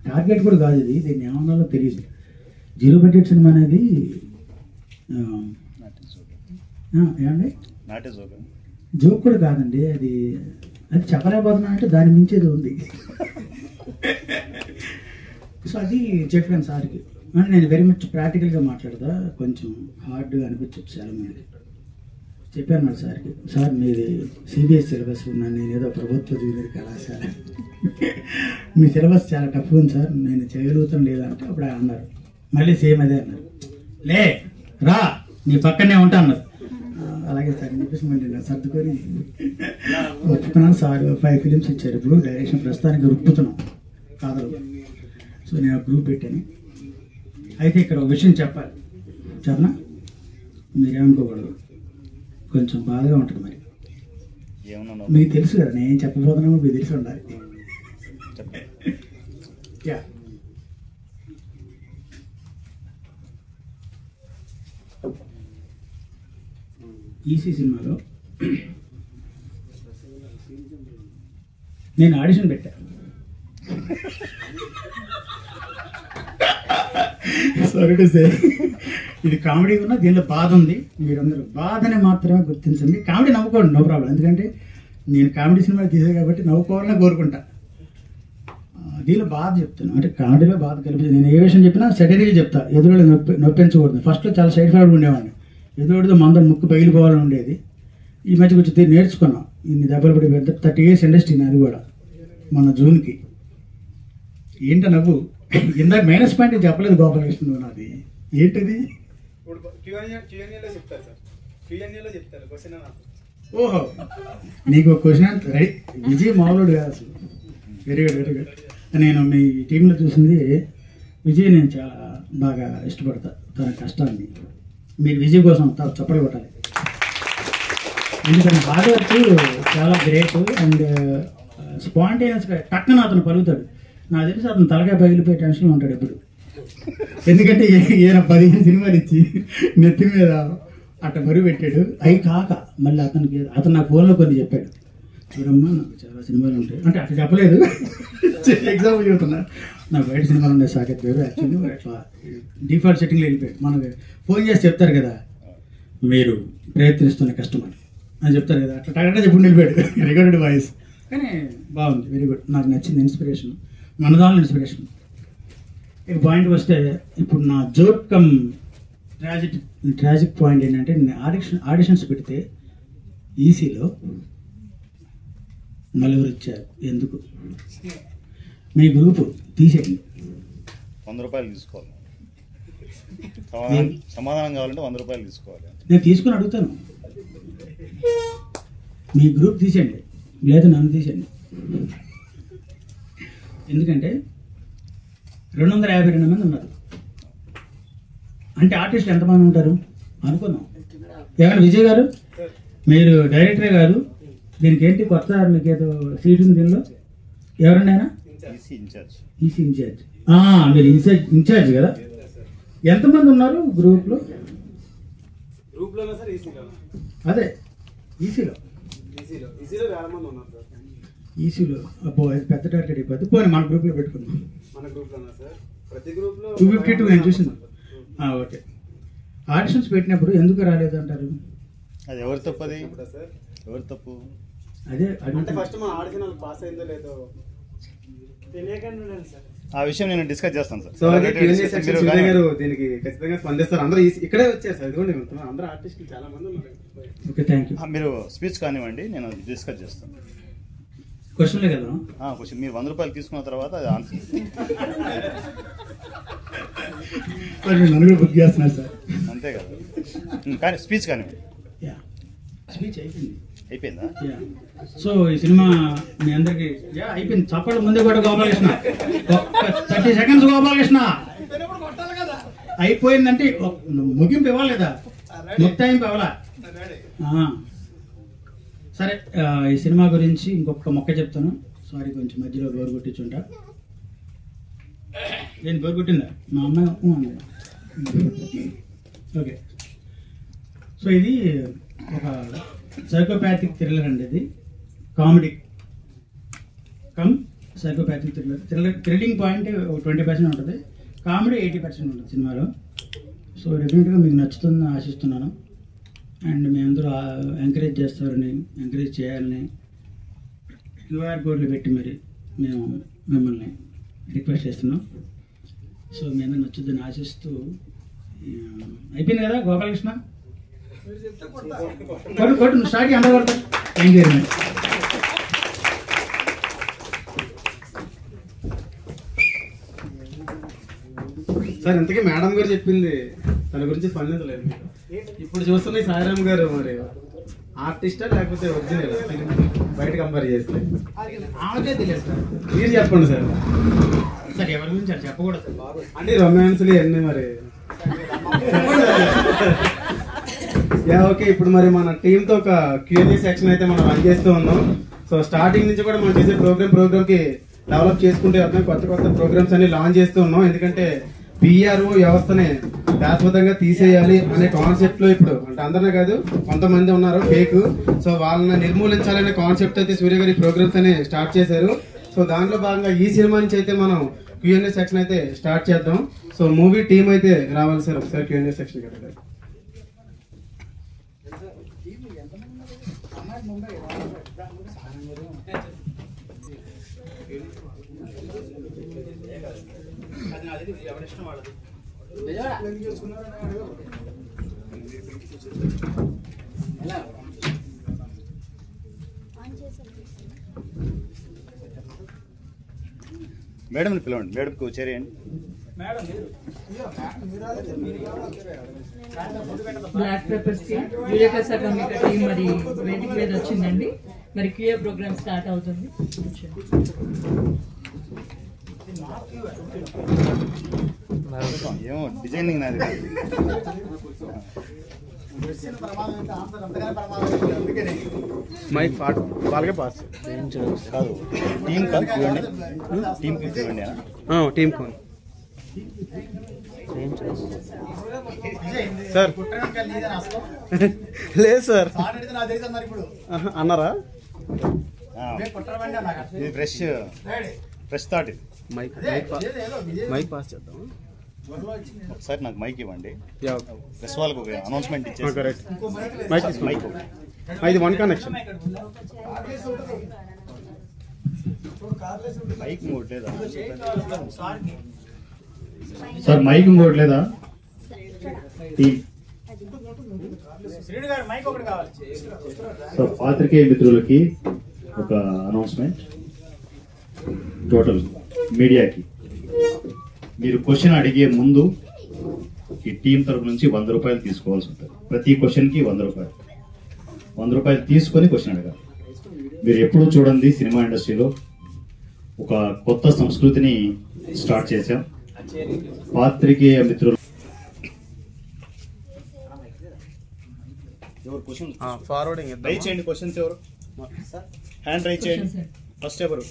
టార్గెట్ కూడా కాదు, ఇది దీన్ని ఏమన్నా తెలియదు. 0 బడ్జెట్ సినిమా అనేది ఏమండి జోక్ కూడా కాదండి, అది చెప్పలేకపోతున్నా అంటే దాని మించేది ఉంది. సో అది చెప్పాను సార్కి. నేను వెరీ మచ్ ప్రాక్టికల్గా మాట్లాడతా, కొంచెం హార్డ్గా అనిపించచ్చు చాలా మందికి. చెప్పాను మరి సార్కి, సార్ మీది సిబిఎస్ సిలబస్ ఉన్నాను, నేను ఏదో ప్రభుత్వ జూనియర్ కళాశాల, మీ సిలబస్ చాలా టఫ్ ఉంది సార్, నేను చేయగలుగుతాను లేదా అంటే అప్పుడు అన్నారు, మళ్ళీ సేమ్ అదే అన్నారు, లే రా నీ పక్కనే ఉంటా అన్నారు. అలాగే సార్ చెప్పేసి మళ్ళీ నేను సర్దుకొని ఒప్పుకున్నాను. సార్ 5 ఫిలిమ్స్ ఇచ్చారు. ఇప్పుడు డైరెక్షన్ ప్రస్తుతానికి రుప్పుతున్నాం కాదు. సో నేను గ్రూప్ పెట్టాను. అయితే ఇక్కడ ఒక విషయం చెప్పాలి, చెప్పనా? మీరేమనుకోకూడదు, కొంచెం బాధగా ఉంటుంది. మరి మీకు తెలుసు కదా నేను చెప్పబోతున్నామో మీకు తెలిసి ఉండాలి. యా ఈసీ సినిమాలో నేను ఆడిషన్ పెట్టా. సారీ టు సే, ఇది కామెడీ ఉన్నా దీనిలో బాధ ఉంది. మీరందరూ బాధని మాత్రమే గుర్తించండి. కామెడీ నవ్వుకోండి, నో ప్రాబ్లం. ఎందుకంటే నేను కామెడీ సినిమా తీసే కాబట్టి నవ్వుకోవాలని కోరుకుంటా. దీనిలో బాధ చెప్తాను, అంటే కామెడీలో బాధ కలిపి నేను ఏ విషయం చెప్పినా సెటరీగా చెప్తా. ఎదురుడు నొప్పించకూడదు. ఫస్ట్లో చాలా సైడ్ ఫార్వర్డ్ ఉండేవాడిని, ఎదురుడితో మందం ముక్కు పగిలిపోవాలని ఉండేది. ఈ మధ్య కొంచెం నేర్చుకున్నాం. ఇన్ని దెబ్బలు పడి 30 years ఇండస్ట్రీ నాది కూడా. మన జూన్కి ఏంట నవ్వు, ఇందాక మైనస్ పాయింట్ చెప్పలేదు గోపాలకృష్ణ, నువ్వు నాది ఏంటది? ఓహో నీకు ఒక క్వశ్చన్ రెడీ. విజయ్ మామూలుడు కాదు అసలు. Very good very good. నేను మీ టీంలో చూసింది విజయ్, నేను చాలా బాగా ఇష్టపడతా తన కష్టాన్ని. మీరు విజయ్ కోసం చప్పలు కొట్టాలి, ఎందుకంటే భాగవత్ చాలా గ్రేట్ అండ్ స్పాంటేనియస్గా టక్కున అతను పలుకుతాడు. నాకు తెలిసి అతను తలకాయ పగిలిపోయే టెన్షన్లో ఉంటాడు ఎప్పుడు. ఎందుకంటే ఈయన 15 సినిమాలు ఇచ్చి నెత్తి మీద అట్ట బరువు పెట్టాడు. అవి కాక మళ్ళీ అతను నా ఫోన్లో కొన్ని చెప్పాడు, చూడమ్మా నాకు చాలా సినిమాలు ఉంటాయి అంటే అట్లా చెప్పలేదు, ఎగ్జాంపుల్ చెబుతున్నా. నాకు బయట సినిమాలు ఉన్నాయి సాకేత్ పేరు, యాక్చువల్లీ అట్లా డిఫాల్ట్ సెట్టింగ్లో వెళ్ళిపోయాడు. మనకు ఫోన్ చేసి చెప్తారు కదా, మీరు ప్రయత్నిస్తున్న కస్టమర్ అని చెప్తారు కదా, అట్లా టగట చెప్పుడు వెళ్ళిపోయాడు రికార్డెడ్ వాయిస్. కానీ బాగుంది, వెరీ గుడ్, నాకు నచ్చింది. ఇన్స్పిరేషన్, మనదాని ఇన్స్పిరేషన్. ఇక పాయింట్ వస్తే ఇప్పుడు నా జోక్ కమ్ ట్రాజిక్ పాయింట్ ఏంటంటే, నేను ఆడిషన్స్ పెడితే ఈసీలో నలుగురు వచ్చారు. ఎందుకు? మీ గ్రూపు తీసేయండి. 100 రూపాయలు తీసుకోవాలి, సమాధానం కావాలంటే 100 రూపాయలు తీసుకోవాలి. నేను తీసుకుని అడుగుతాను, మీ గ్రూప్ తీసేయండి లేదా నన్ను తీసేయండి. ఎందుకంటే 252 మంది ఉన్నారు అంటే ఆర్టిస్టులు ఎంతమంది ఉంటారు అనుకుందాం. ఏమైనా విజయ్ గారు, మీరు డైరెక్టరే కాదు, దీనికి ఏంటి కొత్త, మీకు ఏదో సీట్ ఉంది దీనిలో, ఎవరండి ఆయన? EC incharge. మీరు ఇన్ఛార్జ్ కదా. ఎంతమంది ఉన్నారు గ్రూప్లో? అదే ఈసీలో అబ్బో అది పెద్ద టార్గెట్ అయిపోద్ది. పోనీ మన గ్రూప్లో పెట్టుకుందాం. 252 నేను చూసింది. ఓకే, ఆడిషన్స్ పెట్టినప్పుడు ఎందుకు రాలేదు అంటారు? అది ఎవరి తప్పు? అది ఎవరి తప్పు? అదే అంటే ఫస్ట్ మన ఆడిషన్ పాస్ అయిందో లేదో తెలియకుండా సార్, ఆ విషయం నేను డిస్కస్ చేస్తాను సార్. సో గారు దీనికి ఖచ్చితంగా స్పందిస్తారు. అందరూ ఇక్కడే వచ్చారు సార్, ఇదిగోండి అందరూ ఆర్టిస్టులు చాలా మంది ఉన్నారు. Okay, thank you. మీరు స్పీచ్ కానివ్వండి, నేను డిస్కస్ చేస్తాను. క్వశ్చన్లే కదా క్వశ్చన్. మీరు 100 రూపాయలు తీసుకున్న తర్వాత అది ఆన్సర్. నలుగురు బుక్ చేస్తున్నారు సార్, అంతే కదా. కానీ స్పీచ్ కానివ్వండి. స్పీచ్ అయిపోయింది. అయిపోయిందా? సో ఈ సినిమా మీ అందరికి అయిపోయింది. చప్పటి ముందే కూడా గోపాలకృష్ణ 30 సెకండ్స్ గోపాలకృష్ణ అయిపోయిందంటే ముగింపు ఇవ్వాలి కదా, ముక్తాయింపు ఇవ్వాలా? సరే, ఈ సినిమా గురించి ఇంకొక మొక్క చెప్తాను. సారీ, కొంచెం మధ్యలో బోరు కొట్టించుంటా. నేను బోరు కొట్టిందా? మా అమ్మాయి. ఓకే, సో ఇది ఒక సైకోపాథిక్ థ్రిల్లర్ అండి. ఇది comedy come psychopathic thriller. Thrilling point 20% ఉంటుంది, కామెడీ 80% ఉంటుంది సినిమాలో. సో డెఫినెట్గా మీకు నచ్చుతుందని ఆశిస్తున్నాను. అండ్ మీ అందరూ ఎంకరేజ్ చేస్తారని, ఎంకరేజ్ చేయాలని క్యూఆర్ కోడ్లు పెట్టి మరి మేము మిమ్మల్ని రిక్వెస్ట్ చేస్తున్నాం. సో మీ అందరూ నచ్చుద్దని ఆశిస్తూ అయిపోయింది కదా గోపాలకృష్ణ? కొట్టు స్టార్ట్ అందరూ కొడతారు. Thank you very much. Sir ఇంతకీ మేడం గారు చెప్పింది తన గురించి స్పందించలేదు. ఇప్పుడు చూస్తున్న సాయిరామ్ గారు మరి ఆర్టిస్టా లేకపోతే ఒరిజినల్ బయట కంపేర్ చేస్తే ఆమెకే తెలియదు సార్, మీరు చెప్పండి సార్. సార్ ఎవరి గురించి అది చెప్పకూడదు అంటే రొమాన్స్లు ఇవన్నీ మరి. ఓకే, ఇప్పుడు మరి మన టీంతో ఒక Q&A సెక్షన్ అయితే మనం రన్ చేస్తూ ఉన్నాం. సో స్టార్టింగ్ నుంచి కూడా మనం చేసే ప్రోగ్రామ్ కి డెవలప్ చేసుకుంటే వస్తున్నాం. కొత్త ప్రోగ్రామ్స్ అన్ని లాంచ్ చేస్తూ ఉన్నాం. ఎందుకంటే PRO వ్యవస్థని శాశ్వతంగా తీసేయాలి అనే కాన్సెప్ట్ లో ఇప్పుడు అంటే అందరినే కాదు కొంతమంది ఉన్నారు ఫేక్. సో వాళ్ళని నిర్మూలించాలనే కాన్సెప్ట్ అయితే సూర్య గారి ప్రోగ్రామ్స్ అని స్టార్ట్ చేశారు. సో దాంట్లో భాగంగా ఈ సినిమా నుంచి అయితే మనం Q&A సెక్షన్ అయితే స్టార్ట్ చేద్దాం. సో మూవీ టీం అయితే రావాలి సార్ ఒకసారి Q&A సెక్షన్ కదా. మేడం పిలవండి, మేడంకి వచ్చేయండి. బ్లాక్ పెప్పర్స్ కి యురేకా సగమిక టీం మరి వేదిక మీద వచ్చిందండి. మరి క్యూఏ ప్రోగ్రామ్ స్టార్ట్ అవుతుంది. ఏమో డిజైనింగ్ నాది మైక్ వాళ్ళకే పాస్ కాదు. Team team team cone sir లేదు సార్ అన్నారా? ఇది ఫ్రెష్ థాట్ ఇది. మైక్ పాస్ చేద్దాం. ఒకసారి నాకు మైక్ ఇవ్వండి. ప్రెస్ వాళ్ళకు ఒక అనౌన్స్మెంట్ ఇచ్చేసి కరెక్ట్. మైక్ ఇది వన్ కనెక్షన్. మైక్ మోడ్ లేదా సార్? మైక్ ఇంకోట్లేదా? సో పాత్రికేయ మిత్రులకి ఒక అనౌన్స్మెంట్. టోటల్ మీడియాకి మీరు క్వశ్చన్ అడిగే ముందు ఈ టీం తరపు నుంచి 100 రూపాయలు తీసుకోవాల్సి ఉంటుంది. ప్రతి క్వశ్చన్కి 100 రూపాయలు. 100 రూపాయలు తీసుకొని క్వశ్చన్ అడగాలి. మీరు ఎప్పుడూ చూడండి, సినిమా ఇండస్ట్రీలో ఒక కొత్త సంస్కృతిని స్టార్ట్ చేశాం. పాత్రికేయ మిత్రులు ఎవరు క్వశ్చన్ ఫార్వర్డింగ్ రైట్ చేయండి. క్వశ్చన్స్ ఎవరు? హ్యాండ్ రైట్ చేయండి. ఫస్ట్ ఎవరు?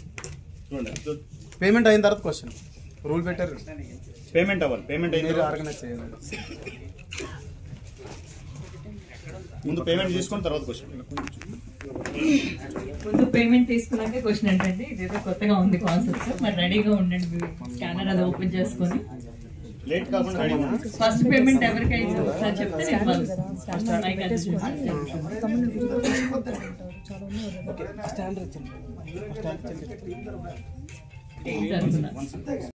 చూడండి, పేమెంట్ అయిన తర్వాత క్వశ్చన్ రూల్ పెట్టారు. పేమెంట్ అవ్వాలి. పేమెంట్ అయిన ఆర్గనైజ్ చేయాలి. ముందు పేమెంట్ తీసుకుని తర్వాత క్వశ్చన్. ముందు పేమెంట్ తీసుకున్నాక క్వశ్చన్ ఏంటంటే ఇదేదో కొత్తగా ఉంది కాన్సెప్ట్. మరి రెడీగా ఉండండి, స్కానర్ అది ఓపెన్ చేసుకొని. లేట్ కాకుండా ఫస్ట్ పేమెంట్ ఎవరికైతే ఒకసారి చెప్తే నేను మైక్ అది